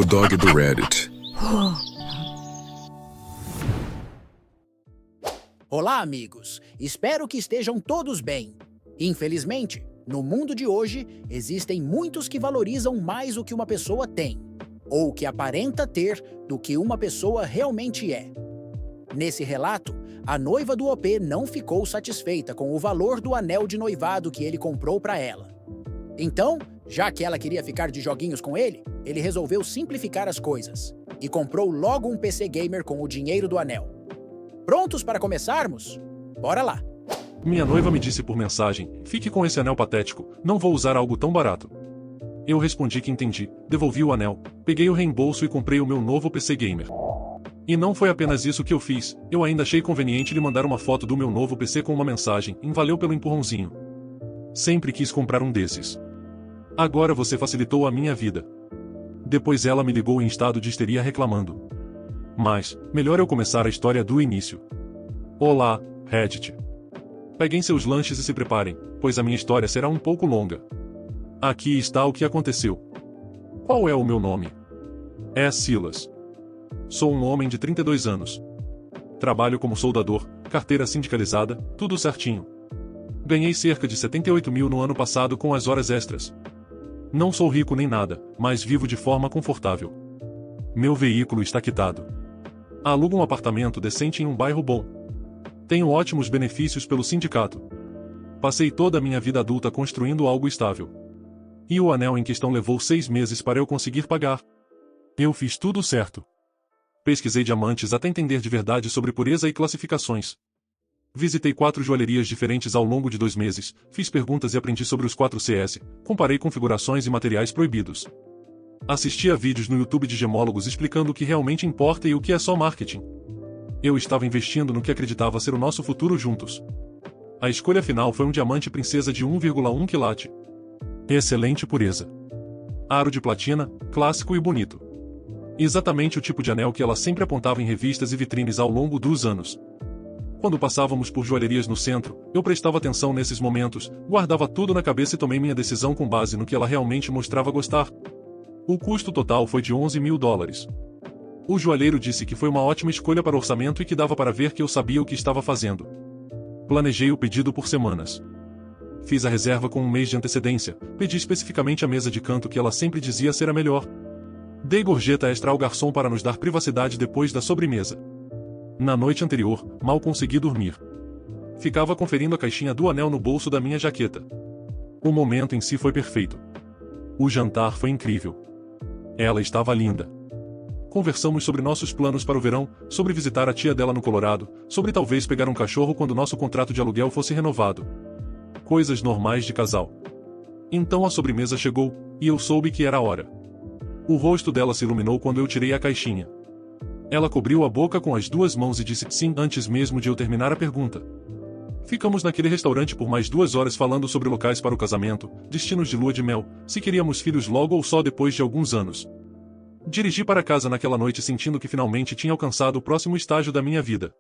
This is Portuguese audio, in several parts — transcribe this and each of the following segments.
O dog do Reddit. Olá, amigos! Espero que estejam todos bem. Infelizmente, no mundo de hoje, existem muitos que valorizam mais o que uma pessoa tem, ou que aparenta ter, do que uma pessoa realmente é. Nesse relato, a noiva do OP não ficou satisfeita com o valor do anel de noivado que ele comprou para ela. Então, já que ela queria ficar de joguinhos com ele resolveu simplificar as coisas e comprou logo um PC gamer com o dinheiro do anel. Prontos para começarmos? Bora lá! Minha noiva me disse por mensagem: fique com esse anel patético, não vou usar algo tão barato. Eu respondi que entendi, devolvi o anel, peguei o reembolso e comprei o meu novo PC gamer. E não foi apenas isso que eu fiz, eu ainda achei conveniente lhe mandar uma foto do meu novo PC com uma mensagem: valeu pelo empurrãozinho. Sempre quis comprar um desses. Agora você facilitou a minha vida. Depois ela me ligou em estado de histeria reclamando. Mas, melhor eu começar a história do início. Olá, Reddit. Peguem seus lanches e se preparem, pois a minha história será um pouco longa. Aqui está o que aconteceu. Qual é o meu nome? É Silas. Sou um homem de 32 anos. Trabalho como soldador, carteira sindicalizada, tudo certinho. Ganhei cerca de 78 mil no ano passado com as horas extras. Não sou rico nem nada, mas vivo de forma confortável. Meu veículo está quitado. Alugo um apartamento decente em um bairro bom. Tenho ótimos benefícios pelo sindicato. Passei toda a minha vida adulta construindo algo estável. E o anel em questão levou 6 meses para eu conseguir pagar. Eu fiz tudo certo. Pesquisei diamantes até entender de verdade sobre pureza e classificações. Visitei 4 joalherias diferentes ao longo de 2 meses, fiz perguntas e aprendi sobre os 4 CS, comparei configurações e materiais proibidos. Assisti a vídeos no YouTube de gemólogos explicando o que realmente importa e o que é só marketing. Eu estava investindo no que acreditava ser o nosso futuro juntos. A escolha final foi um diamante princesa de 1,1 quilate. Excelente pureza. Aro de platina, clássico e bonito. Exatamente o tipo de anel que ela sempre apontava em revistas e vitrines ao longo dos anos. Quando passávamos por joalherias no centro, eu prestava atenção nesses momentos, guardava tudo na cabeça e tomei minha decisão com base no que ela realmente mostrava gostar. O custo total foi de 11 mil dólares. O joalheiro disse que foi uma ótima escolha para orçamento e que dava para ver que eu sabia o que estava fazendo. Planejei o pedido por semanas. Fiz a reserva com um mês de antecedência, pedi especificamente a mesa de canto que ela sempre dizia ser a melhor. Dei gorjeta extra ao garçom para nos dar privacidade depois da sobremesa. Na noite anterior, mal consegui dormir. Ficava conferindo a caixinha do anel no bolso da minha jaqueta. O momento em si foi perfeito. O jantar foi incrível. Ela estava linda. Conversamos sobre nossos planos para o verão, sobre visitar a tia dela no Colorado, sobre talvez pegar um cachorro quando nosso contrato de aluguel fosse renovado. Coisas normais de casal. Então a sobremesa chegou, e eu soube que era a hora. O rosto dela se iluminou quando eu tirei a caixinha. Ela cobriu a boca com as 2 mãos e disse sim antes mesmo de eu terminar a pergunta. Ficamos naquele restaurante por mais 2 horas falando sobre locais para o casamento, destinos de lua de mel, se queríamos filhos logo ou só depois de alguns anos. Dirigi para casa naquela noite sentindo que finalmente tinha alcançado o próximo estágio da minha vida.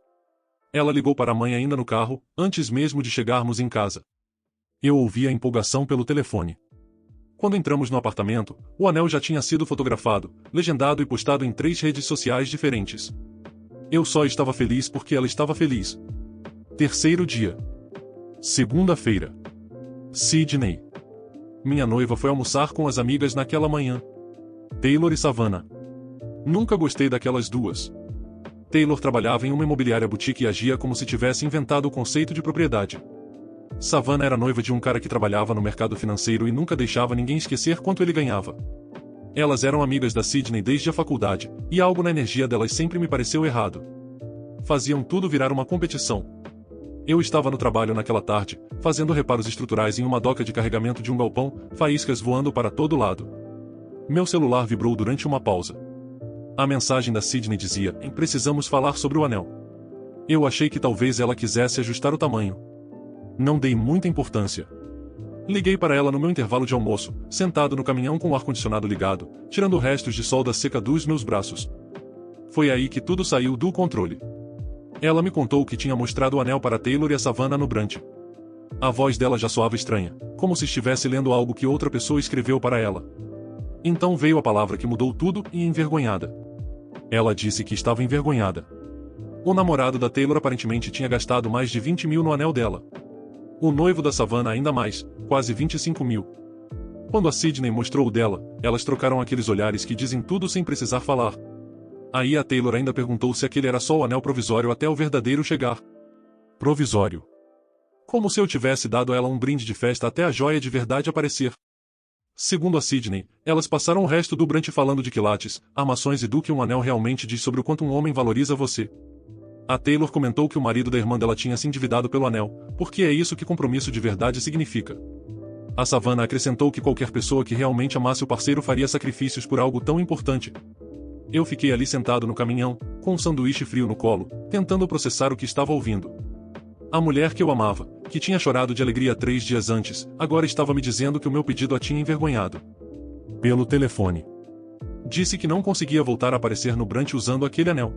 Ela ligou para a mãe ainda no carro, antes mesmo de chegarmos em casa. Eu ouvi a empolgação pelo telefone. Quando entramos no apartamento, o anel já tinha sido fotografado, legendado e postado em 3 redes sociais diferentes. Eu só estava feliz porque ela estava feliz. Terceiro dia. Segunda-feira. Sydney. Minha noiva foi almoçar com as amigas naquela manhã. Taylor e Savannah. Nunca gostei daquelas duas. Taylor trabalhava em uma imobiliária boutique e agia como se tivesse inventado o conceito de propriedade. Savannah era noiva de um cara que trabalhava no mercado financeiro e nunca deixava ninguém esquecer quanto ele ganhava. Elas eram amigas da Sydney desde a faculdade, e algo na energia delas sempre me pareceu errado. Faziam tudo virar uma competição. Eu estava no trabalho naquela tarde, fazendo reparos estruturais em uma doca de carregamento de um galpão, faíscas voando para todo lado. Meu celular vibrou durante uma pausa. A mensagem da Sydney dizia: precisamos falar sobre o anel. Eu achei que talvez ela quisesse ajustar o tamanho. Não dei muita importância. Liguei para ela no meu intervalo de almoço, sentado no caminhão com o ar-condicionado ligado, tirando restos de solda seca dos meus braços. Foi aí que tudo saiu do controle. Ela me contou que tinha mostrado o anel para Taylor e a Savannah no brunch. A voz dela já soava estranha, como se estivesse lendo algo que outra pessoa escreveu para ela. Então veio a palavra que mudou tudo e envergonhada. Ela disse que estava envergonhada. O namorado da Taylor aparentemente tinha gastado mais de 20 mil no anel dela. O noivo da Savannah ainda mais, quase 25 mil. Quando a Sydney mostrou o dela, elas trocaram aqueles olhares que dizem tudo sem precisar falar. Aí a Taylor ainda perguntou se aquele era só o anel provisório até o verdadeiro chegar. Provisório. Como se eu tivesse dado a ela um brinde de festa até a joia de verdade aparecer. Segundo a Sydney, elas passaram o resto do brunch falando de quilates, armações e do que um anel realmente diz sobre o quanto um homem valoriza você. A Taylor comentou que o marido da irmã dela tinha se endividado pelo anel, porque é isso que compromisso de verdade significa. A Savannah acrescentou que qualquer pessoa que realmente amasse o parceiro faria sacrifícios por algo tão importante. Eu fiquei ali sentado no caminhão, com um sanduíche frio no colo, tentando processar o que estava ouvindo. A mulher que eu amava, que tinha chorado de alegria 3 dias antes, agora estava me dizendo que o meu pedido a tinha envergonhado. Pelo telefone. Disse que não conseguia voltar a aparecer no brunch usando aquele anel.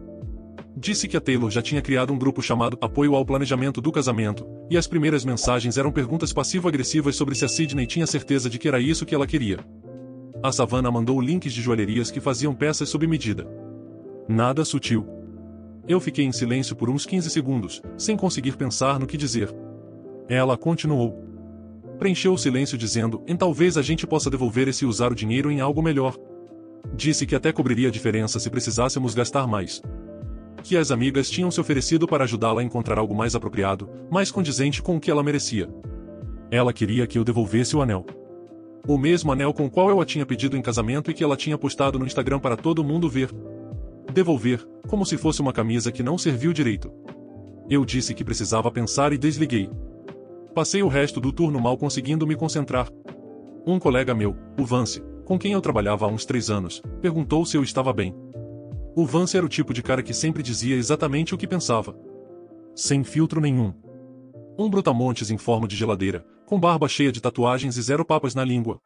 Disse que a Taylor já tinha criado um grupo chamado Apoio ao Planejamento do Casamento, e as primeiras mensagens eram perguntas passivo-agressivas sobre se a Sydney tinha certeza de que era isso que ela queria. A Savannah mandou links de joalherias que faziam peças sob medida. Nada sutil. Eu fiquei em silêncio por uns 15 segundos, sem conseguir pensar no que dizer. Ela continuou. Preencheu o silêncio dizendo, talvez a gente possa devolver esse e usar o dinheiro em algo melhor. Disse que até cobriria a diferença se precisássemos gastar mais. Que as amigas tinham se oferecido para ajudá-la a encontrar algo mais apropriado, mais condizente com o que ela merecia. Ela queria que eu devolvesse o anel. O mesmo anel com o qual eu a tinha pedido em casamento e que ela tinha postado no Instagram para todo mundo ver. Devolver, como se fosse uma camisa que não serviu direito. Eu disse que precisava pensar e desliguei. Passei o resto do turno mal conseguindo me concentrar. Um colega meu, o Vance, com quem eu trabalhava há uns 3 anos, perguntou se eu estava bem. O Vance era o tipo de cara que sempre dizia exatamente o que pensava. Sem filtro nenhum. Um brutamontes em forma de geladeira, com barba cheia de tatuagens e 0 papas na língua.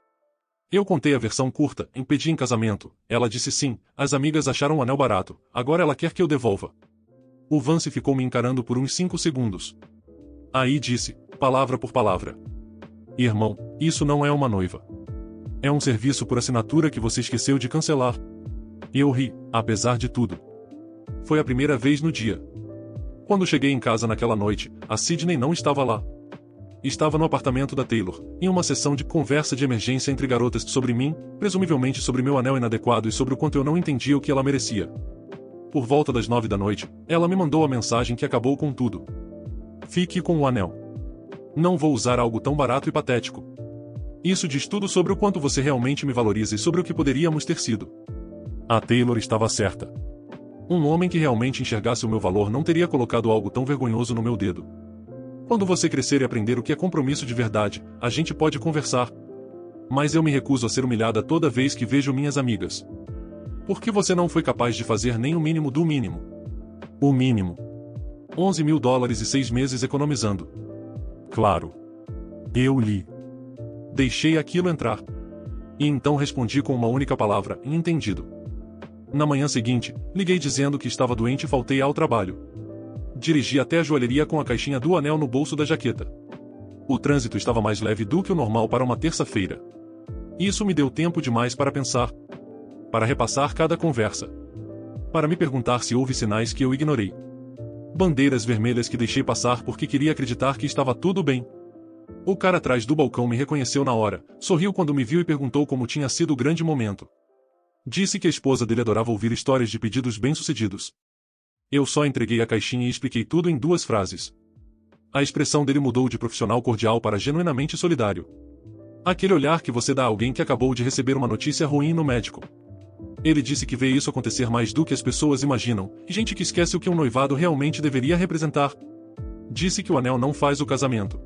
Eu contei a versão curta, pedi em casamento, ela disse sim, as amigas acharam o anel barato, agora ela quer que eu devolva. O Vance ficou me encarando por uns 5 segundos. Aí disse, palavra por palavra. Irmão, isso não é uma noiva. É um serviço por assinatura que você esqueceu de cancelar. Eu ri, apesar de tudo. Foi a primeira vez no dia. Quando cheguei em casa naquela noite, a Sydney não estava lá. Estava no apartamento da Taylor, em uma sessão de conversa de emergência entre garotas sobre mim, presumivelmente sobre meu anel inadequado e sobre o quanto eu não entendia o que ela merecia. Por volta das 9 da noite, ela me mandou a mensagem que acabou com tudo. Fique com o anel. Não vou usar algo tão barato e patético. Isso diz tudo sobre o quanto você realmente me valoriza e sobre o que poderíamos ter sido. A Taylor estava certa. Um homem que realmente enxergasse o meu valor não teria colocado algo tão vergonhoso no meu dedo. Quando você crescer e aprender o que é compromisso de verdade, a gente pode conversar. Mas eu me recuso a ser humilhada toda vez que vejo minhas amigas. Por que você não foi capaz de fazer nem o mínimo do mínimo? O mínimo. 11 mil dólares e 6 meses economizando. Claro. Eu li. Deixei aquilo entrar. E então respondi com uma única palavra, entendido. Na manhã seguinte, liguei dizendo que estava doente e faltei ao trabalho. Dirigi até a joalheria com a caixinha do anel no bolso da jaqueta. O trânsito estava mais leve do que o normal para uma terça-feira. Isso me deu tempo demais para pensar. Para repassar cada conversa. Para me perguntar se houve sinais que eu ignorei. Bandeiras vermelhas que deixei passar porque queria acreditar que estava tudo bem. O cara atrás do balcão me reconheceu na hora, sorriu quando me viu e perguntou como tinha sido o grande momento. Disse que a esposa dele adorava ouvir histórias de pedidos bem-sucedidos. Eu só entreguei a caixinha e expliquei tudo em 2 frases. A expressão dele mudou de profissional cordial para genuinamente solidário. Aquele olhar que você dá a alguém que acabou de receber uma notícia ruim no médico. Ele disse que vê isso acontecer mais do que as pessoas imaginam, e gente que esquece o que um noivado realmente deveria representar. Disse que o anel não faz o casamento.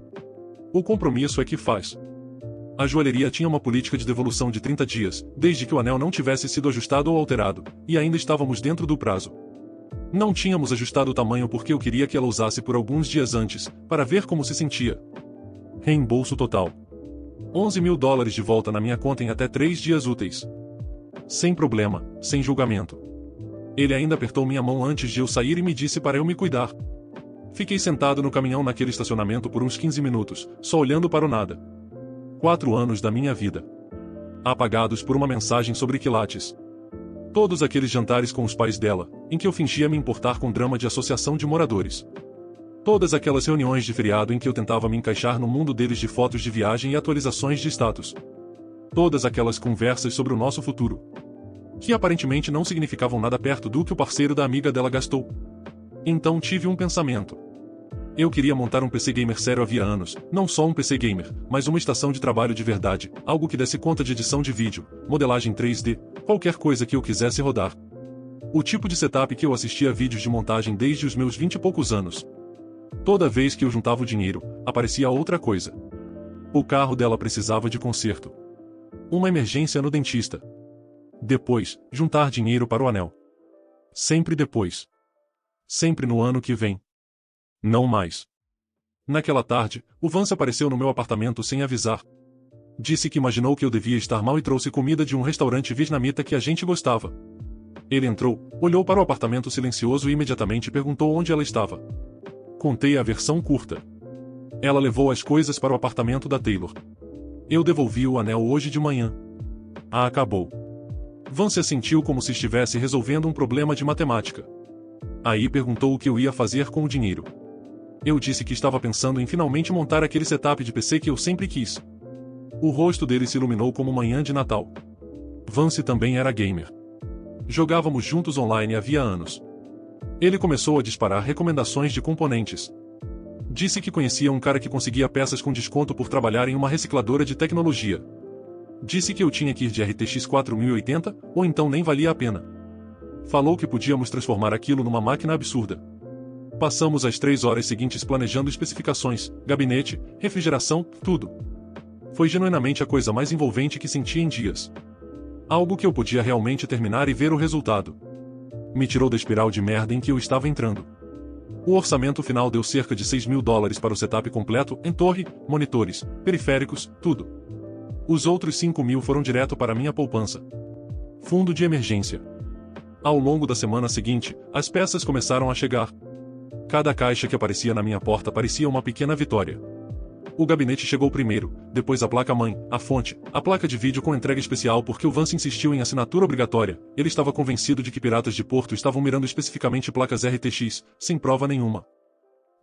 O compromisso é que faz. A joalheria tinha uma política de devolução de 30 dias, desde que o anel não tivesse sido ajustado ou alterado, e ainda estávamos dentro do prazo. Não tínhamos ajustado o tamanho porque eu queria que ela usasse por alguns dias antes, para ver como se sentia. Reembolso total. 11 mil dólares de volta na minha conta em até 3 dias úteis. Sem problema, sem julgamento. Ele ainda apertou minha mão antes de eu sair e me disse para eu me cuidar. Fiquei sentado no caminhão naquele estacionamento por uns 15 minutos, só olhando para o nada. 4 anos da minha vida. apagados por uma mensagem sobre quilates. Todos aqueles jantares com os pais dela, em que eu fingia me importar com drama de associação de moradores. Todas aquelas reuniões de feriado em que eu tentava me encaixar no mundo deles de fotos de viagem e atualizações de status. Todas aquelas conversas sobre o nosso futuro, que aparentemente não significavam nada perto do que o parceiro da amiga dela gastou. Então tive um pensamento. Eu queria montar um PC gamer sério havia anos, não só um PC gamer, mas uma estação de trabalho de verdade, algo que desse conta de edição de vídeo, modelagem 3D, qualquer coisa que eu quisesse rodar. O tipo de setup que eu assistia a vídeos de montagem desde os meus 20 e poucos anos. Toda vez que eu juntava o dinheiro, aparecia outra coisa. O carro dela precisava de conserto. Uma emergência no dentista. Depois, juntar dinheiro para o anel. Sempre depois. Sempre no ano que vem. Não mais. Naquela tarde, o Vance apareceu no meu apartamento sem avisar. Disse que imaginou que eu devia estar mal e trouxe comida de um restaurante vietnamita que a gente gostava. Ele entrou, olhou para o apartamento silencioso e imediatamente perguntou onde ela estava. Contei a versão curta. Ela levou as coisas para o apartamento da Taylor. Eu devolvi o anel hoje de manhã. Acabou. Vance sentiu como se estivesse resolvendo um problema de matemática. Aí perguntou o que eu ia fazer com o dinheiro. Eu disse que estava pensando em finalmente montar aquele setup de PC que eu sempre quis. O rosto dele se iluminou como manhã de Natal. Vance também era gamer. Jogávamos juntos online havia anos. Ele começou a disparar recomendações de componentes. Disse que conhecia um cara que conseguia peças com desconto por trabalhar em uma recicladora de tecnologia. Disse que eu tinha que ir de RTX 4080, ou então nem valia a pena. Falou que podíamos transformar aquilo numa máquina absurda. Passamos as 3 horas seguintes planejando especificações, gabinete, refrigeração, tudo. Foi genuinamente a coisa mais envolvente que senti em dias. Algo que eu podia realmente terminar e ver o resultado. Me tirou da espiral de merda em que eu estava entrando. O orçamento final deu cerca de $6.000 para o setup completo, em torre, monitores, periféricos, tudo. Os outros 5.000 foram direto para minha poupança. Fundo de emergência. Ao longo da semana seguinte, as peças começaram a chegar. Cada caixa que aparecia na minha porta parecia uma pequena vitória. O gabinete chegou primeiro, depois a placa-mãe, a fonte, a placa de vídeo com entrega especial porque o Vance insistiu em assinatura obrigatória. Ele estava convencido de que piratas de Porto estavam mirando especificamente placas RTX, sem prova nenhuma.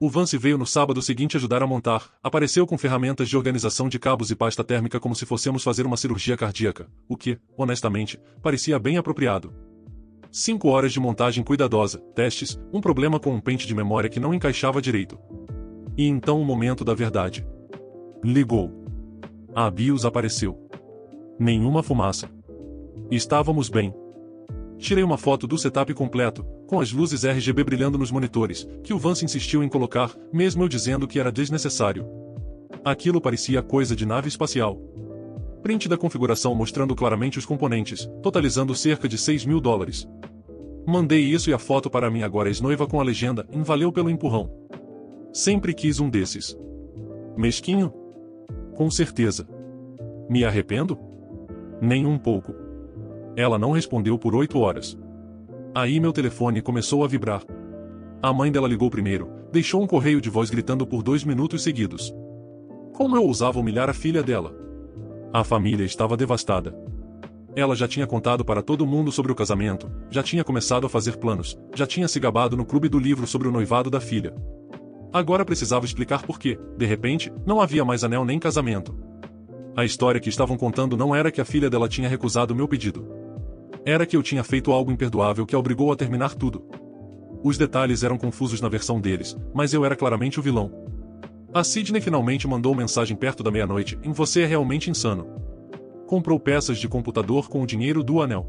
O Vance veio no sábado seguinte ajudar a montar, apareceu com ferramentas de organização de cabos e pasta térmica como se fossemos fazer uma cirurgia cardíaca, o que, honestamente, parecia bem apropriado. 5 horas de montagem cuidadosa, testes, um problema com um pente de memória que não encaixava direito. E então o momento da verdade. Ligou. A BIOS apareceu. Nenhuma fumaça. Estávamos bem. Tirei uma foto do setup completo, com as luzes RGB brilhando nos monitores, que o Vance insistiu em colocar, mesmo eu dizendo que era desnecessário. Aquilo parecia coisa de nave espacial. Print da configuração mostrando claramente os componentes, totalizando cerca de $6.000. Mandei isso e a foto para minha agora ex-noiva com a legenda, valeu pelo empurrão. Sempre quis um desses. Mesquinho? Com certeza. Me arrependo? Nem um pouco. Ela não respondeu por 8 horas. Aí meu telefone começou a vibrar. A mãe dela ligou primeiro, deixou um correio de voz gritando por 2 minutos seguidos. Como eu ousava humilhar a filha dela? A família estava devastada. Ela já tinha contado para todo mundo sobre o casamento, já tinha começado a fazer planos, já tinha se gabado no clube do livro sobre o noivado da filha. Agora precisava explicar por que, de repente, não havia mais anel nem casamento. A história que estavam contando não era que a filha dela tinha recusado meu pedido. Era que eu tinha feito algo imperdoável que a obrigou a terminar tudo. Os detalhes eram confusos na versão deles, mas eu era claramente o vilão. A Sydney finalmente mandou mensagem perto da meia-noite, você é realmente insano. Comprou peças de computador com o dinheiro do anel.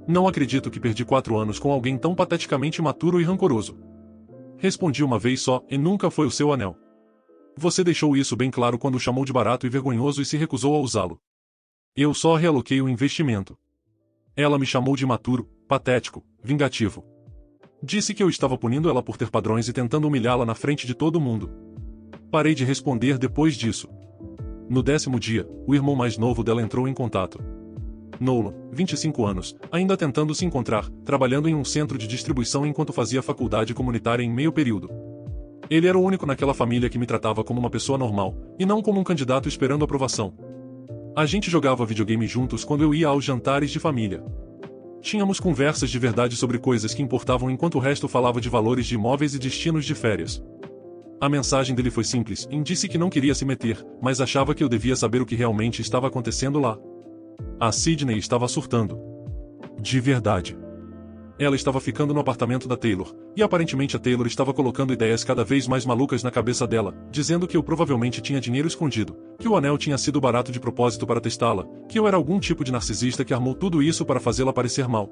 Não acredito que perdi 4 anos com alguém tão pateticamente imaturo e rancoroso. Respondi uma vez só, e nunca foi o seu anel. Você deixou isso bem claro quando o chamou de barato e vergonhoso e se recusou a usá-lo. Eu só realoquei o investimento. Ela me chamou de imaturo, patético, vingativo. Disse que eu estava punindo ela por ter padrões e tentando humilhá-la na frente de todo mundo. Parei de responder depois disso. No 10º dia, o irmão mais novo dela entrou em contato. Nolan, 25 anos, ainda tentando se encontrar, trabalhando em um centro de distribuição enquanto fazia faculdade comunitária em meio período. Ele era o único naquela família que me tratava como uma pessoa normal, e não como um candidato esperando aprovação. A gente jogava videogame juntos quando eu ia aos jantares de família. Tínhamos conversas de verdade sobre coisas que importavam enquanto o resto falava de valores de imóveis e destinos de férias. A mensagem dele foi simples, e disse que não queria se meter, mas achava que eu devia saber o que realmente estava acontecendo lá. A Sydney estava surtando. De verdade. Ela estava ficando no apartamento da Taylor, e aparentemente a Taylor estava colocando ideias cada vez mais malucas na cabeça dela, dizendo que eu provavelmente tinha dinheiro escondido, que o anel tinha sido barato de propósito para testá-la, que eu era algum tipo de narcisista que armou tudo isso para fazê-la parecer mal.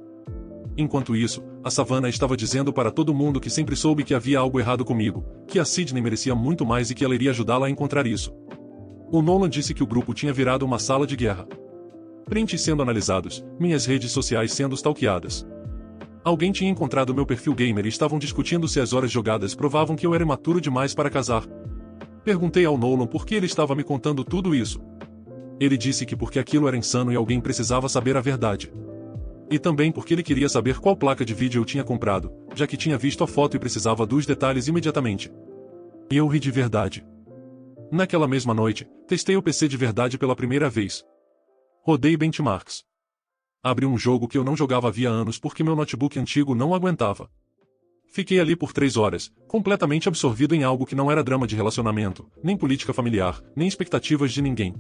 Enquanto isso, a Savannah estava dizendo para todo mundo que sempre soube que havia algo errado comigo, que a Sydney merecia muito mais e que ela iria ajudá-la a encontrar isso. O Nolan disse que o grupo tinha virado uma sala de guerra. Prints sendo analisados, minhas redes sociais sendo stalkeadas. Alguém tinha encontrado meu perfil gamer e estavam discutindo se as horas jogadas provavam que eu era imaturo demais para casar. Perguntei ao Nolan por que ele estava me contando tudo isso. Ele disse que porque aquilo era insano e alguém precisava saber a verdade. E também porque ele queria saber qual placa de vídeo eu tinha comprado, já que tinha visto a foto e precisava dos detalhes imediatamente. E eu ri de verdade. Naquela mesma noite, testei o PC de verdade pela primeira vez. Rodei benchmarks. Abri um jogo que eu não jogava havia anos porque meu notebook antigo não aguentava. Fiquei ali por 3 horas, completamente absorvido em algo que não era drama de relacionamento, nem política familiar, nem expectativas de ninguém.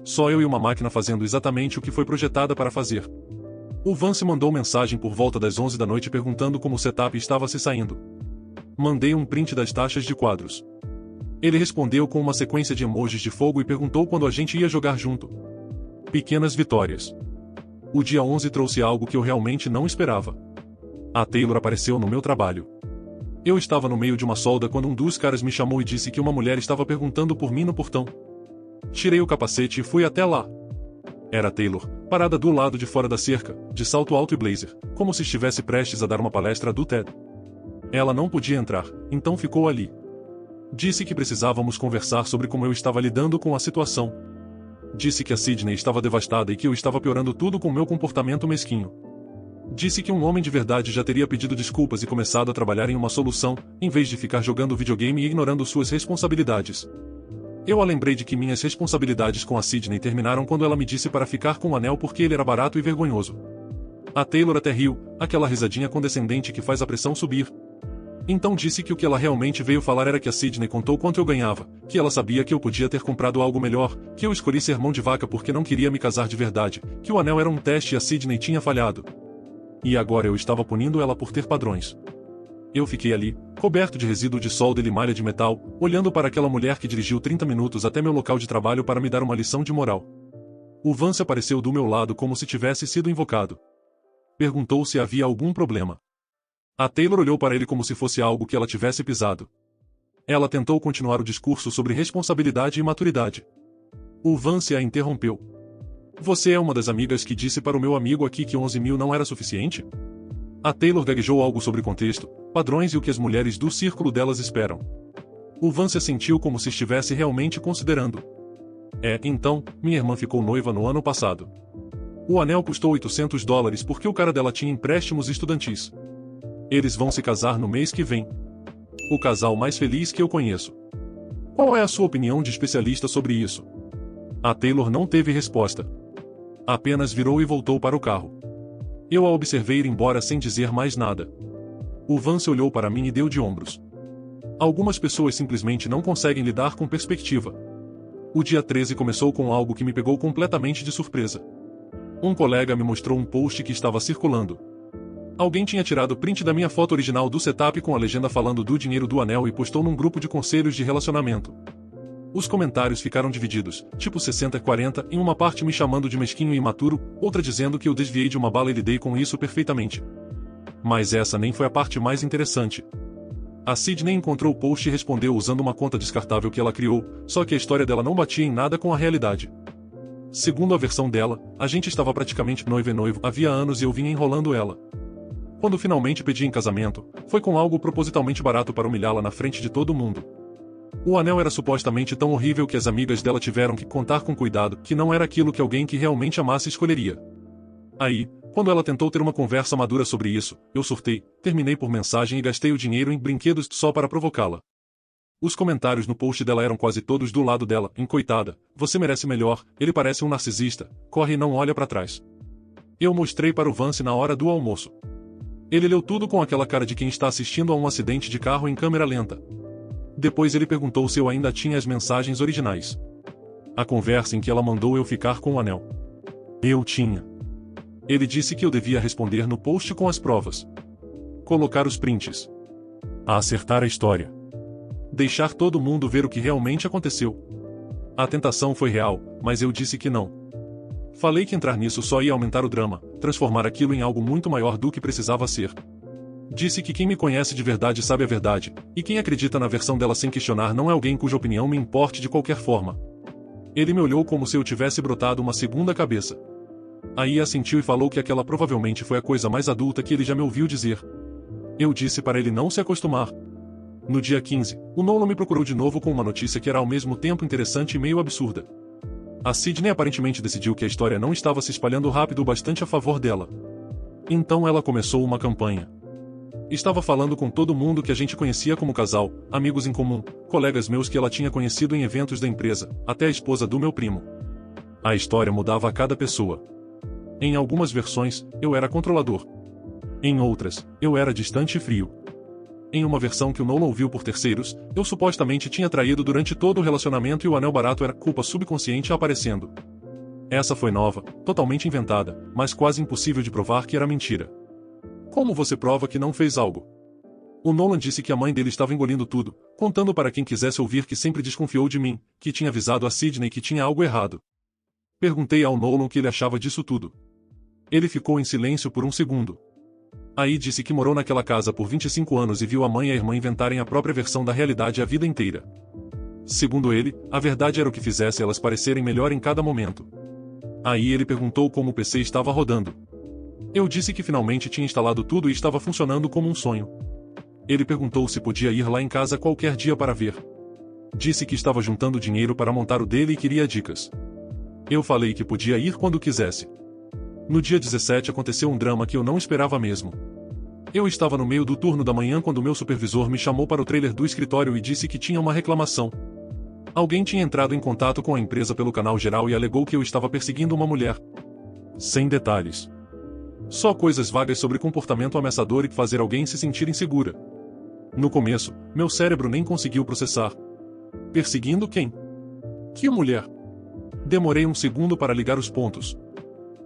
Só eu e uma máquina fazendo exatamente o que foi projetada para fazer. O Vance mandou mensagem por volta das 11 da noite perguntando como o setup estava se saindo. Mandei um print das taxas de quadros. Ele respondeu com uma sequência de emojis de fogo e perguntou quando a gente ia jogar junto. Pequenas vitórias. O dia 11 trouxe algo que eu realmente não esperava. A Taylor apareceu no meu trabalho. Eu estava no meio de uma solda quando um dos caras me chamou e disse que uma mulher estava perguntando por mim no portão. Tirei o capacete e fui até lá. Era a Taylor, parada do lado de fora da cerca, de salto alto e blazer, como se estivesse prestes a dar uma palestra do TED. Ela não podia entrar, então ficou ali. Disse que precisávamos conversar sobre como eu estava lidando com a situação. Disse que a Sydney estava devastada e que eu estava piorando tudo com meu comportamento mesquinho. Disse que um homem de verdade já teria pedido desculpas e começado a trabalhar em uma solução, em vez de ficar jogando videogame e ignorando suas responsabilidades. Eu a lembrei de que minhas responsabilidades com a Sydney terminaram quando ela me disse para ficar com o anel porque ele era barato e vergonhoso. A Taylor até riu, aquela risadinha condescendente que faz a pressão subir. Então disse que o que ela realmente veio falar era que a Sydney contou quanto eu ganhava, que ela sabia que eu podia ter comprado algo melhor, que eu escolhi ser mão de vaca porque não queria me casar de verdade, que o anel era um teste e a Sydney tinha falhado. E agora eu estava punindo ela por ter padrões. Eu fiquei ali, coberto de resíduo de solda e limalha de metal, olhando para aquela mulher que dirigiu 30 minutos até meu local de trabalho para me dar uma lição de moral. O Vance apareceu do meu lado como se tivesse sido invocado. Perguntou se havia algum problema. A Taylor olhou para ele como se fosse algo que ela tivesse pisado. Ela tentou continuar o discurso sobre responsabilidade e maturidade. O Vance a interrompeu. Você é uma das amigas que disse para o meu amigo aqui que 11 mil não era suficiente? A Taylor gaguejou algo sobre contexto, padrões e o que as mulheres do círculo delas esperam. O Vance assentiu como se estivesse realmente considerando. Então, minha irmã ficou noiva no ano passado. O anel custou $800 porque o cara dela tinha empréstimos estudantis. Eles vão se casar no mês que vem. O casal mais feliz que eu conheço. Qual é a sua opinião de especialista sobre isso? A Taylor não teve resposta. Apenas virou e voltou para o carro. Eu a observei ir embora sem dizer mais nada. O Vance olhou para mim e deu de ombros. Algumas pessoas simplesmente não conseguem lidar com perspectiva. O dia 13 começou com algo que me pegou completamente de surpresa. Um colega me mostrou um post que estava circulando. Alguém tinha tirado print da minha foto original do setup com a legenda falando do dinheiro do anel e postou num grupo de conselhos de relacionamento. Os comentários ficaram divididos, tipo 60-40, em uma parte me chamando de mesquinho e imaturo, outra dizendo que eu desviei de uma bala e lidei com isso perfeitamente. Mas essa nem foi a parte mais interessante. A Sydney encontrou o post e respondeu usando uma conta descartável que ela criou, só que a história dela não batia em nada com a realidade. Segundo a versão dela, a gente estava praticamente noivo e noivo havia anos e eu vinha enrolando ela. Quando finalmente pedi em casamento, foi com algo propositalmente barato para humilhá-la na frente de todo mundo. O anel era supostamente tão horrível que as amigas dela tiveram que contar com cuidado que não era aquilo que alguém que realmente amasse escolheria. Aí, quando ela tentou ter uma conversa madura sobre isso, eu surtei, terminei por mensagem e gastei o dinheiro em brinquedos só para provocá-la. Os comentários no post dela eram quase todos do lado dela, coitada, você merece melhor, ele parece um narcisista, corre e não olha pra trás. Eu mostrei para o Vance na hora do almoço. Ele leu tudo com aquela cara de quem está assistindo a um acidente de carro em câmera lenta. Depois ele perguntou se eu ainda tinha as mensagens originais. A conversa em que ela mandou eu ficar com o anel. Eu tinha. Ele disse que eu devia responder no post com as provas. Colocar os prints. Acertar a história. Deixar todo mundo ver o que realmente aconteceu. A tentação foi real, mas eu disse que não. Falei que entrar nisso só ia aumentar o drama, transformar aquilo em algo muito maior do que precisava ser. Disse que quem me conhece de verdade sabe a verdade, e quem acredita na versão dela sem questionar não é alguém cuja opinião me importe de qualquer forma. Ele me olhou como se eu tivesse brotado uma segunda cabeça. Aí assentiu e falou que aquela provavelmente foi a coisa mais adulta que ele já me ouviu dizer. Eu disse para ele não se acostumar. No dia 15, o Nolan me procurou de novo com uma notícia que era ao mesmo tempo interessante e meio absurda. A Sydney aparentemente decidiu que a história não estava se espalhando rápido o bastante a favor dela. Então ela começou uma campanha. Estava falando com todo mundo que a gente conhecia como casal, amigos em comum, colegas meus que ela tinha conhecido em eventos da empresa, até a esposa do meu primo. A história mudava a cada pessoa. Em algumas versões, eu era controlador. Em outras, eu era distante e frio. Em uma versão que o Nolan ouviu por terceiros, eu supostamente tinha traído durante todo o relacionamento e o anel barato era culpa subconsciente aparecendo. Essa foi nova, totalmente inventada, mas quase impossível de provar que era mentira. Como você prova que não fez algo? O Nolan disse que a mãe dele estava engolindo tudo, contando para quem quisesse ouvir que sempre desconfiou de mim, que tinha avisado a Sydney que tinha algo errado. Perguntei ao Nolan o que ele achava disso tudo. Ele ficou em silêncio por um segundo. Aí disse que morou naquela casa por 25 anos e viu a mãe e a irmã inventarem a própria versão da realidade a vida inteira. Segundo ele, a verdade era o que fizesse elas parecerem melhor em cada momento. Aí ele perguntou como o PC estava rodando. Eu disse que finalmente tinha instalado tudo e estava funcionando como um sonho. Ele perguntou se podia ir lá em casa qualquer dia para ver. Disse que estava juntando dinheiro para montar o dele e queria dicas. Eu falei que podia ir quando quisesse. No dia 17 aconteceu um drama que eu não esperava mesmo. Eu estava no meio do turno da manhã quando meu supervisor me chamou para o trailer do escritório e disse que tinha uma reclamação. Alguém tinha entrado em contato com a empresa pelo canal geral e alegou que eu estava perseguindo uma mulher. Sem detalhes. Só coisas vagas sobre comportamento ameaçador e fazer alguém se sentir insegura. No começo, meu cérebro nem conseguiu processar. Perseguindo quem? Que mulher? Demorei um segundo para ligar os pontos.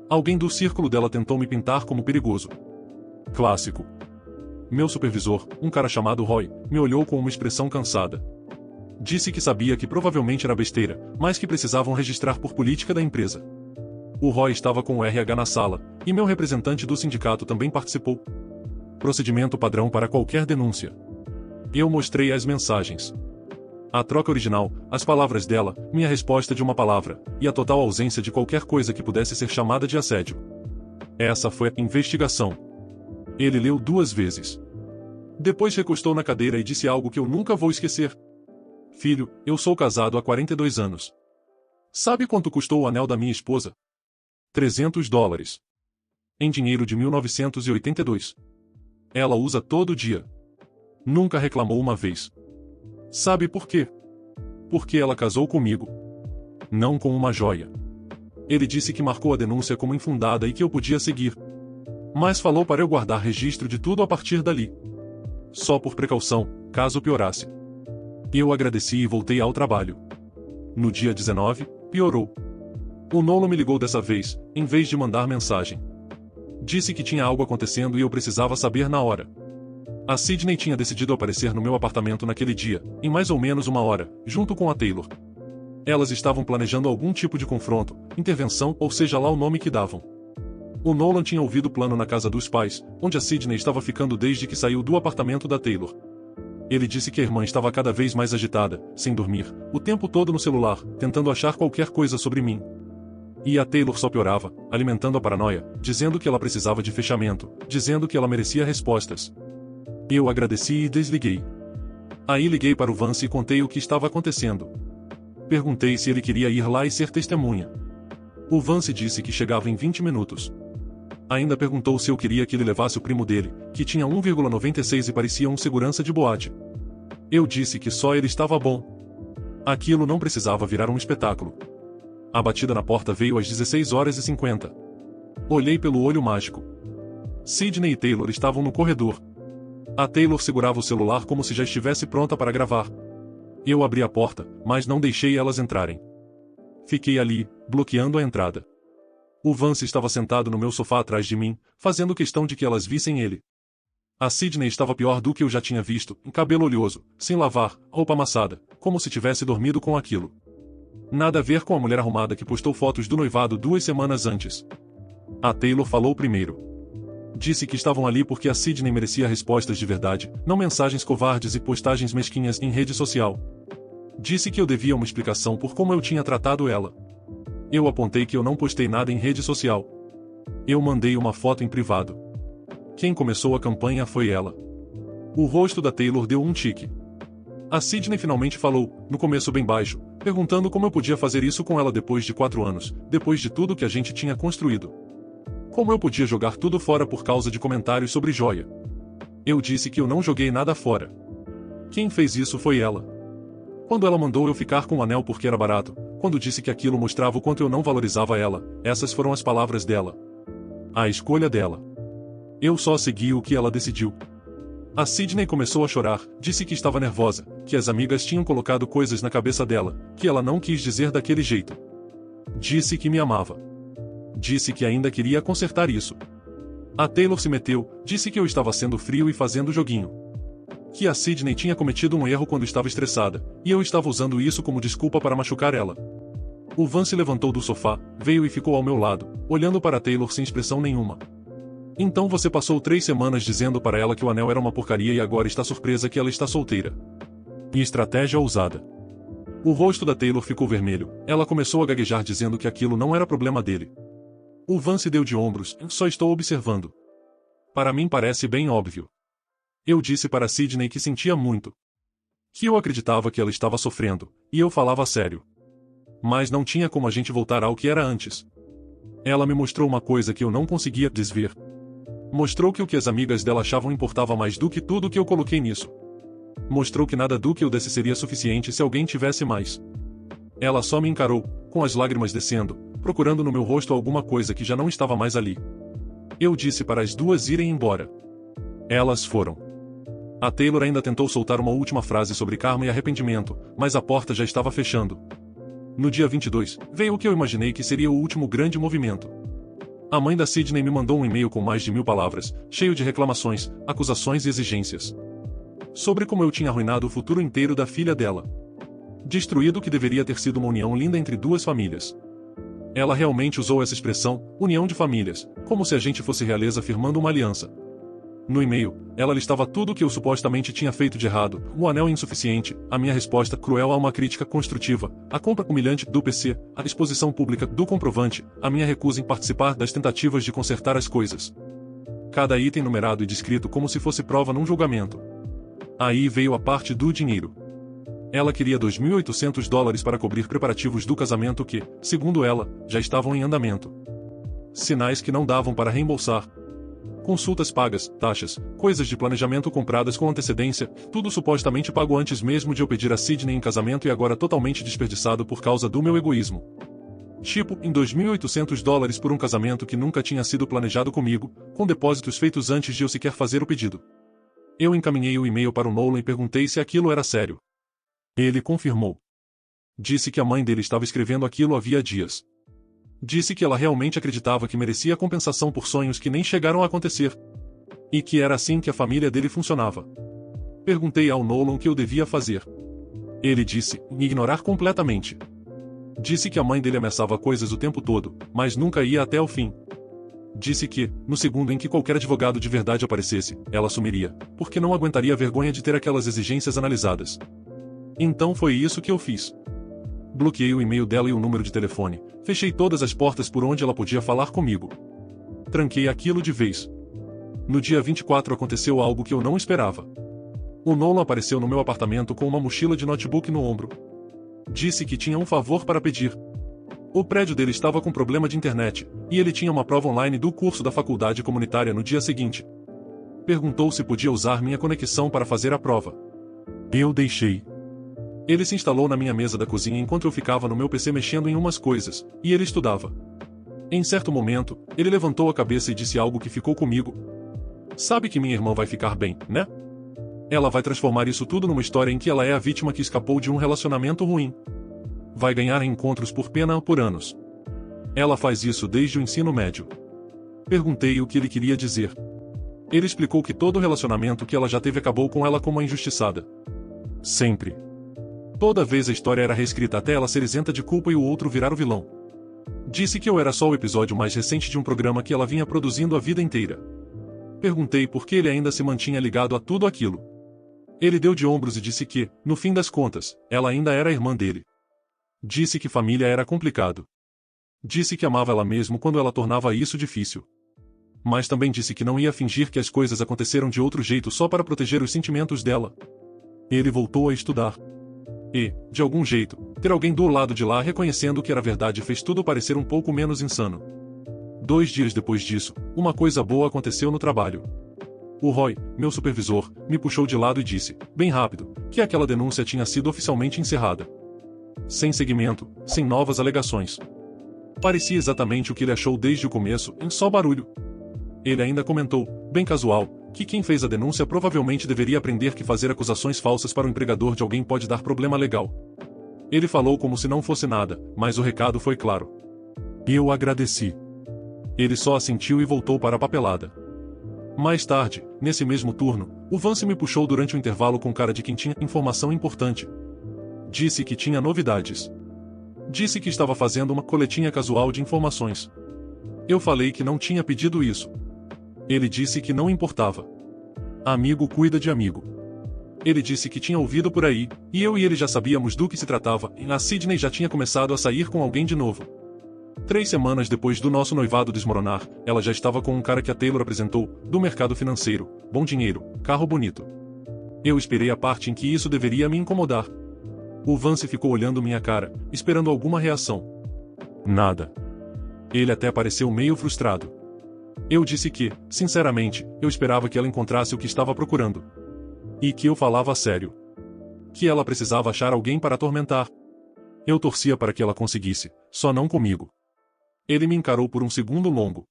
Alguém do círculo dela tentou me pintar como perigoso. Clássico. Meu supervisor, um cara chamado Roy, me olhou com uma expressão cansada. Disse que sabia que provavelmente era besteira, mas que precisavam registrar por política da empresa. O Roy estava com o RH na sala, e meu representante do sindicato também participou. Procedimento padrão para qualquer denúncia. Eu mostrei as mensagens. A troca original, as palavras dela, minha resposta de uma palavra, e a total ausência de qualquer coisa que pudesse ser chamada de assédio. Essa foi a investigação. Ele leu 2 vezes. Depois recostou na cadeira e disse algo que eu nunca vou esquecer. Filho, eu sou casado há 42 anos. Sabe quanto custou o anel da minha esposa? $300. Em dinheiro de 1982. Ela usa todo dia. Nunca reclamou uma vez. Sabe por quê? Porque ela casou comigo. Não com uma joia. Ele disse que marcou a denúncia como infundada e que eu podia seguir. Mas falou para eu guardar registro de tudo a partir dali. Só por precaução, caso piorasse. Eu agradeci e voltei ao trabalho. No dia 19, piorou. O Nolan me ligou dessa vez, em vez de mandar mensagem. Disse que tinha algo acontecendo e eu precisava saber na hora. A Sydney tinha decidido aparecer no meu apartamento naquele dia, em mais ou menos 1 hora, junto com a Taylor. Elas estavam planejando algum tipo de confronto, intervenção ou seja lá o nome que davam. O Nolan tinha ouvido o plano na casa dos pais, onde a Sydney estava ficando desde que saiu do apartamento da Taylor. Ele disse que a irmã estava cada vez mais agitada, sem dormir, o tempo todo no celular, tentando achar qualquer coisa sobre mim. E a Taylor só piorava, alimentando a paranoia, dizendo que ela precisava de fechamento, dizendo que ela merecia respostas. Eu agradeci e desliguei. Aí liguei para o Vance e contei o que estava acontecendo. Perguntei se ele queria ir lá e ser testemunha. O Vance disse que chegava em 20 minutos. Ainda perguntou se eu queria que ele levasse o primo dele, que tinha 1,96 e parecia um segurança de boate. Eu disse que só ele estava bom. Aquilo não precisava virar um espetáculo. A batida na porta veio às 16h50. Olhei pelo olho mágico. Sidney e Taylor estavam no corredor. A Taylor segurava o celular como se já estivesse pronta para gravar. Eu abri a porta, mas não deixei elas entrarem. Fiquei ali, bloqueando a entrada. O Vance estava sentado no meu sofá atrás de mim, fazendo questão de que elas vissem ele. A Sidney estava pior do que eu já tinha visto, em cabelo oleoso, sem lavar, roupa amassada, como se tivesse dormido com aquilo. Nada a ver com a mulher arrumada que postou fotos do noivado 2 semanas antes. A Taylor falou primeiro. Disse que estavam ali porque a Sidney merecia respostas de verdade, não mensagens covardes e postagens mesquinhas em rede social. Disse que eu devia uma explicação por como eu tinha tratado ela. Eu apontei que eu não postei nada em rede social. Eu mandei uma foto em privado. Quem começou a campanha foi ela. O rosto da Taylor deu um tique. A Sidney finalmente falou, no começo bem baixo, perguntando como eu podia fazer isso com ela depois de 4 anos, depois de tudo que a gente tinha construído. Como eu podia jogar tudo fora por causa de comentários sobre joia. Eu disse que eu não joguei nada fora. Quem fez isso foi ela. Quando ela mandou eu ficar com o anel porque era barato, quando disse que aquilo mostrava o quanto eu não valorizava ela, essas foram as palavras dela. A escolha dela. Eu só segui o que ela decidiu. A Sidney começou a chorar, disse que estava nervosa, que as amigas tinham colocado coisas na cabeça dela, que ela não quis dizer daquele jeito. Disse que me amava. Disse que ainda queria consertar isso. A Taylor se meteu, disse que eu estava sendo frio e fazendo joguinho. Que a Sidney tinha cometido um erro quando estava estressada, e eu estava usando isso como desculpa para machucar ela. O Vance levantou do sofá, veio e ficou ao meu lado, olhando para a Taylor sem expressão nenhuma. Então você passou 3 semanas dizendo para ela que o anel era uma porcaria e agora está surpresa que ela está solteira. E estratégia ousada. O rosto da Taylor ficou vermelho, ela começou a gaguejar dizendo que aquilo não era problema dele. O Vance deu de ombros, só estou observando. Para mim parece bem óbvio. Eu disse para Sidney que sentia muito. Que eu acreditava que ela estava sofrendo, e eu falava sério. Mas não tinha como a gente voltar ao que era antes. Ela me mostrou uma coisa que eu não conseguia desver. Mostrou que o que as amigas dela achavam importava mais do que tudo que eu coloquei nisso. Mostrou que nada do que eu desse seria suficiente se alguém tivesse mais. Ela só me encarou, com as lágrimas descendo, procurando no meu rosto alguma coisa que já não estava mais ali. Eu disse para as duas irem embora. Elas foram. A Taylor ainda tentou soltar uma última frase sobre karma e arrependimento, mas a porta já estava fechando. No dia 22, veio o que eu imaginei que seria o último grande movimento. A mãe da Sidney me mandou um e-mail com mais de 1000 palavras, cheio de reclamações, acusações e exigências. Sobre como eu tinha arruinado o futuro inteiro da filha dela. Destruído o que deveria ter sido uma união linda entre 2 famílias. Ela realmente usou essa expressão, união de famílias, como se a gente fosse realeza firmando uma aliança. No e-mail, ela listava tudo o que eu supostamente tinha feito de errado, o anel insuficiente, a minha resposta cruel a uma crítica construtiva, a compra humilhante do PC, a exposição pública do comprovante, a minha recusa em participar das tentativas de consertar as coisas. Cada item numerado e descrito como se fosse prova num julgamento. Aí veio a parte do dinheiro. Ela queria $2.800 para cobrir preparativos do casamento que, segundo ela, já estavam em andamento. Sinais que não davam para reembolsar. Consultas pagas, taxas, coisas de planejamento compradas com antecedência, tudo supostamente pago antes mesmo de eu pedir a Sidney em casamento e agora totalmente desperdiçado por causa do meu egoísmo. Tipo, em $2.800 por um casamento que nunca tinha sido planejado comigo, com depósitos feitos antes de eu sequer fazer o pedido. Eu encaminhei o e-mail para o Nolan e perguntei se aquilo era sério. Ele confirmou. Disse que a mãe dele estava escrevendo aquilo havia dias. Disse que ela realmente acreditava que merecia compensação por sonhos que nem chegaram a acontecer. E que era assim que a família dele funcionava. Perguntei ao Nolan o que eu devia fazer. Ele disse, me ignorar completamente. Disse que a mãe dele ameaçava coisas o tempo todo, mas nunca ia até o fim. Disse que, no segundo em que qualquer advogado de verdade aparecesse, ela assumiria, porque não aguentaria a vergonha de ter aquelas exigências analisadas. Então foi isso que eu fiz. Bloqueei o e-mail dela e o número de telefone, fechei todas as portas por onde ela podia falar comigo. Tranquei aquilo de vez. No dia 24 aconteceu algo que eu não esperava. O Nolan apareceu no meu apartamento com uma mochila de notebook no ombro. Disse que tinha um favor para pedir. O prédio dele estava com problema de internet, e ele tinha uma prova online do curso da faculdade comunitária no dia seguinte. Perguntou se podia usar minha conexão para fazer a prova. Eu deixei. Ele se instalou na minha mesa da cozinha enquanto eu ficava no meu PC mexendo em umas coisas, e ele estudava. Em certo momento, ele levantou a cabeça e disse algo que ficou comigo. Sabe que minha irmã vai ficar bem, né? Ela vai transformar isso tudo numa história em que ela é a vítima que escapou de um relacionamento ruim. Vai ganhar encontros por pena por anos. Ela faz isso desde o ensino médio. Perguntei o que ele queria dizer. Ele explicou que todo relacionamento que ela já teve acabou com ela como uma injustiçada. Sempre. Toda vez a história era reescrita até ela ser isenta de culpa e o outro virar o vilão. Disse que eu era só o episódio mais recente de um programa que ela vinha produzindo a vida inteira. Perguntei por que ele ainda se mantinha ligado a tudo aquilo. Ele deu de ombros e disse que, no fim das contas, ela ainda era a irmã dele. Disse que família era complicado. Disse que amava ela mesmo quando ela tornava isso difícil. Mas também disse que não ia fingir que as coisas aconteceram de outro jeito só para proteger os sentimentos dela. Ele voltou a estudar. E, de algum jeito, ter alguém do lado de lá reconhecendo que era verdade fez tudo parecer um pouco menos insano. 2 dias depois disso, uma coisa boa aconteceu no trabalho. O Roy, meu supervisor, me puxou de lado e disse, bem rápido, que aquela denúncia tinha sido oficialmente encerrada. Sem seguimento, sem novas alegações. Parecia exatamente o que ele achou desde o começo, em só barulho. Ele ainda comentou, bem casual, que quem fez a denúncia provavelmente deveria aprender que fazer acusações falsas para o empregador de alguém pode dar problema legal. Ele falou como se não fosse nada, mas o recado foi claro. Eu agradeci. Ele só assentiu e voltou para a papelada. Mais tarde, nesse mesmo turno, o Vance me puxou durante o intervalo com cara de quem tinha informação importante. Disse que tinha novidades. Disse que estava fazendo uma coletinha casual de informações. Eu falei que não tinha pedido isso. Ele disse que não importava. Amigo cuida de amigo. Ele disse que tinha ouvido por aí, e eu e ele já sabíamos do que se tratava, e a Sydney já tinha começado a sair com alguém de novo. 3 semanas depois do nosso noivado desmoronar, ela já estava com um cara que a Taylor apresentou, do mercado financeiro, bom dinheiro, carro bonito. Eu esperei a parte em que isso deveria me incomodar. O Vance ficou olhando minha cara, esperando alguma reação. Nada. Ele até pareceu meio frustrado. Eu disse que, sinceramente, eu esperava que ela encontrasse o que estava procurando. E que eu falava sério. Que ela precisava achar alguém para atormentar. Eu torcia para que ela conseguisse, só não comigo. Ele me encarou por um segundo longo.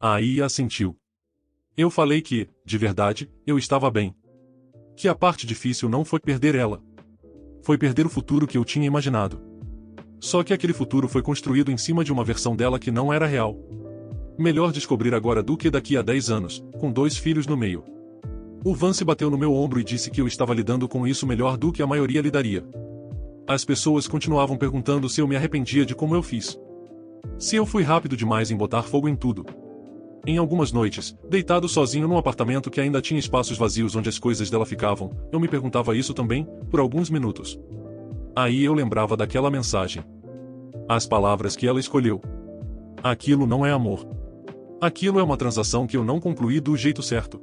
Aí assentiu. Eu falei que, de verdade, eu estava bem. Que a parte difícil não foi perder ela. Foi perder o futuro que eu tinha imaginado. Só que aquele futuro foi construído em cima de uma versão dela que não era real. Melhor descobrir agora do que daqui a 10 anos, com 2 filhos no meio. O Vance bateu no meu ombro e disse que eu estava lidando com isso melhor do que a maioria lidaria. As pessoas continuavam perguntando se eu me arrependia de como eu fiz. Se eu fui rápido demais em botar fogo em tudo. Em algumas noites, deitado sozinho num apartamento que ainda tinha espaços vazios onde as coisas dela ficavam, eu me perguntava isso também, por alguns minutos. Aí eu lembrava daquela mensagem. As palavras que ela escolheu. Aquilo não é amor. Aquilo é uma transação que eu não concluí do jeito certo.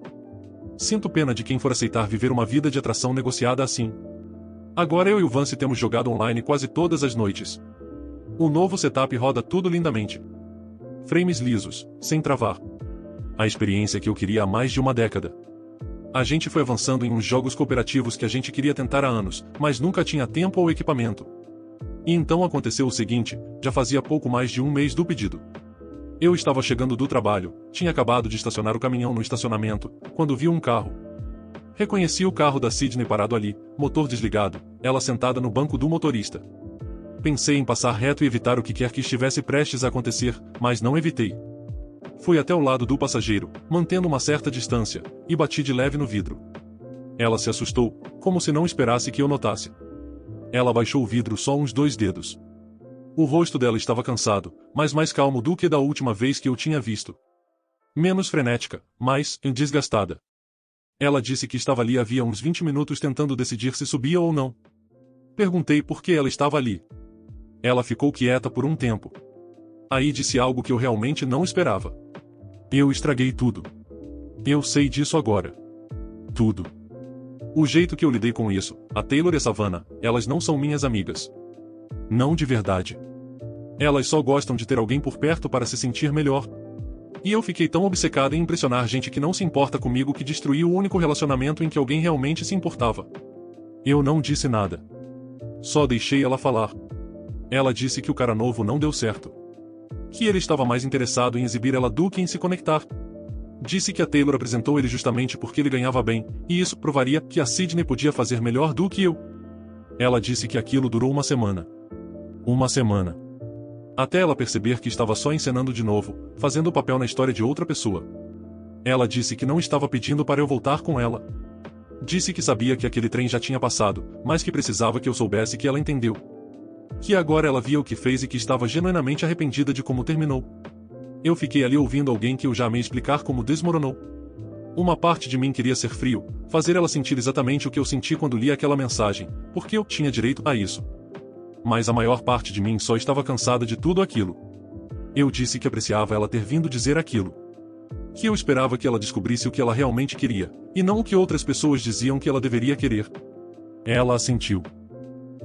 Sinto pena de quem for aceitar viver uma vida de atração negociada assim. Agora eu e o Vance temos jogado online quase todas as noites. O novo setup roda tudo lindamente. Frames lisos, sem travar. A experiência que eu queria há mais de uma década. A gente foi avançando em uns jogos cooperativos que a gente queria tentar há anos, mas nunca tinha tempo ou equipamento. E então aconteceu o seguinte, já fazia pouco mais de um mês do pedido. Eu estava chegando do trabalho, tinha acabado de estacionar o caminhão no estacionamento, quando vi um carro. Reconheci o carro da Sydney parado ali, motor desligado, ela sentada no banco do motorista. Pensei em passar reto e evitar o que quer que estivesse prestes a acontecer, mas não evitei. Fui até o lado do passageiro, mantendo uma certa distância, e bati de leve no vidro. Ela se assustou, como se não esperasse que eu notasse. Ela baixou o vidro só uns 2 dedos. O rosto dela estava cansado, mas mais calmo do que da última vez que eu tinha visto. Menos frenética, mais desgastada. Ela disse que estava ali havia uns 20 minutos tentando decidir se subia ou não. Perguntei por que ela estava ali. Ela ficou quieta por um tempo. Aí disse algo que eu realmente não esperava. Eu estraguei tudo. Eu sei disso agora. Tudo. O jeito que eu lidei com isso, a Taylor e a Savannah, elas não são minhas amigas. Não de verdade. Elas só gostam de ter alguém por perto para se sentir melhor. E eu fiquei tão obcecada em impressionar gente que não se importa comigo que destruí o único relacionamento em que alguém realmente se importava. Eu não disse nada. Só deixei ela falar. Ela disse que o cara novo não deu certo. Que ele estava mais interessado em exibir ela do que em se conectar. Disse que a Taylor apresentou ele justamente porque ele ganhava bem, e isso provaria que a Sydney podia fazer melhor do que eu. Ela disse que aquilo durou uma semana. Uma semana. Até ela perceber que estava só encenando de novo, fazendo o papel na história de outra pessoa. Ela disse que não estava pedindo para eu voltar com ela. Disse que sabia que aquele trem já tinha passado, mas que precisava que eu soubesse que ela entendeu. Que agora ela via o que fez e que estava genuinamente arrependida de como terminou. Eu fiquei ali ouvindo alguém que eu já amei explicar como desmoronou. Uma parte de mim queria ser frio, fazer ela sentir exatamente o que eu senti quando li aquela mensagem, porque eu tinha direito a isso. Mas a maior parte de mim só estava cansada de tudo aquilo. Eu disse que apreciava ela ter vindo dizer aquilo. Que eu esperava que ela descobrisse o que ela realmente queria, e não o que outras pessoas diziam que ela deveria querer. Ela assentiu.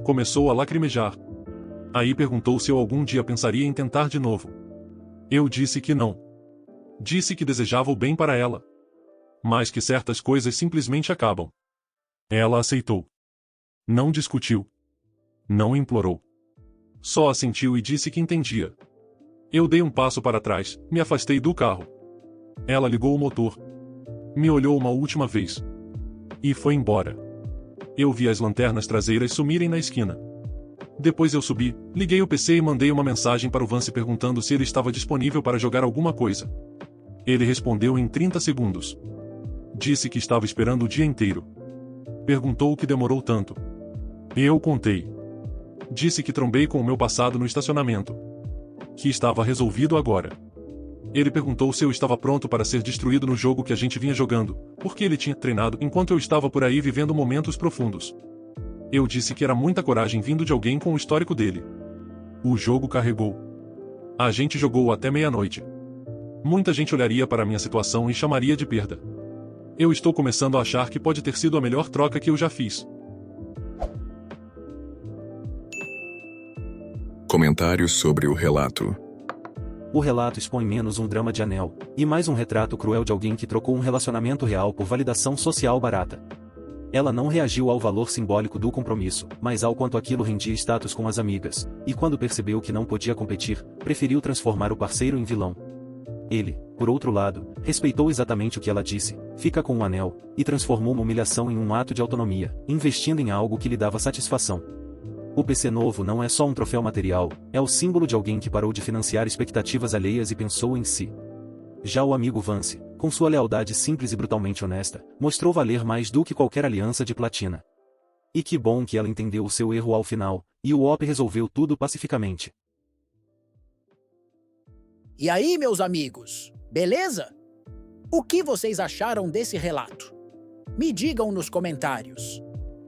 Começou a lacrimejar. Aí perguntou se eu algum dia pensaria em tentar de novo. Eu disse que não. Disse que desejava o bem para ela. Mas que certas coisas simplesmente acabam. Ela aceitou. Não discutiu. Não implorou. Só assentiu e disse que entendia. Eu dei um passo para trás, me afastei do carro. Ela ligou o motor. Me olhou uma última vez. E foi embora. Eu vi as lanternas traseiras sumirem na esquina. Depois eu subi, liguei o PC e mandei uma mensagem para o Vance perguntando se ele estava disponível para jogar alguma coisa. Ele respondeu em 30 segundos. Disse que estava esperando o dia inteiro. Perguntou o que demorou tanto. Eu contei. Disse que trombei com o meu passado no estacionamento. Que estava resolvido agora. Ele perguntou se eu estava pronto para ser destruído no jogo que a gente vinha jogando, porque ele tinha treinado enquanto eu estava por aí vivendo momentos profundos. Eu disse que era muita coragem vindo de alguém com o histórico dele. O jogo carregou. A gente jogou até meia-noite. Muita gente olharia para minha situação e chamaria de perda. Eu estou começando a achar que pode ter sido a melhor troca que eu já fiz. Comentários sobre o relato. O relato expõe menos um drama de anel, e mais um retrato cruel de alguém que trocou um relacionamento real por validação social barata. Ela não reagiu ao valor simbólico do compromisso, mas ao quanto aquilo rendia status com as amigas, e quando percebeu que não podia competir, preferiu transformar o parceiro em vilão. Ele, por outro lado, respeitou exatamente o que ela disse, fica com um anel, e transformou uma humilhação em um ato de autonomia, investindo em algo que lhe dava satisfação. O PC novo não é só um troféu material, é o símbolo de alguém que parou de financiar expectativas alheias e pensou em si. Já o amigo Vance, com sua lealdade simples e brutalmente honesta, mostrou valer mais do que qualquer aliança de platina. E que bom que ela entendeu o seu erro ao final, e o OP resolveu tudo pacificamente. E aí, meus amigos, beleza? O que vocês acharam desse relato? Me digam nos comentários.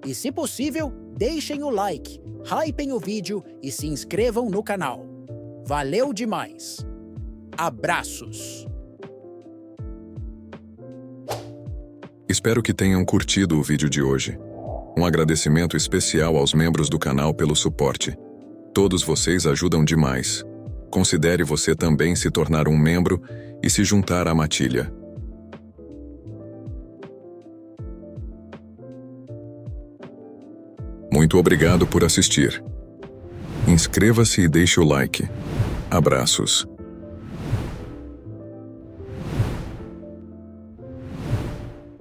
E se possível, deixem o like, hypem o vídeo e se inscrevam no canal. Valeu demais! Abraços! Espero que tenham curtido o vídeo de hoje. Um agradecimento especial aos membros do canal pelo suporte. Todos vocês ajudam demais. Considere você também se tornar um membro e se juntar à matilha. Muito obrigado por assistir. Inscreva-se e deixe o like. Abraços.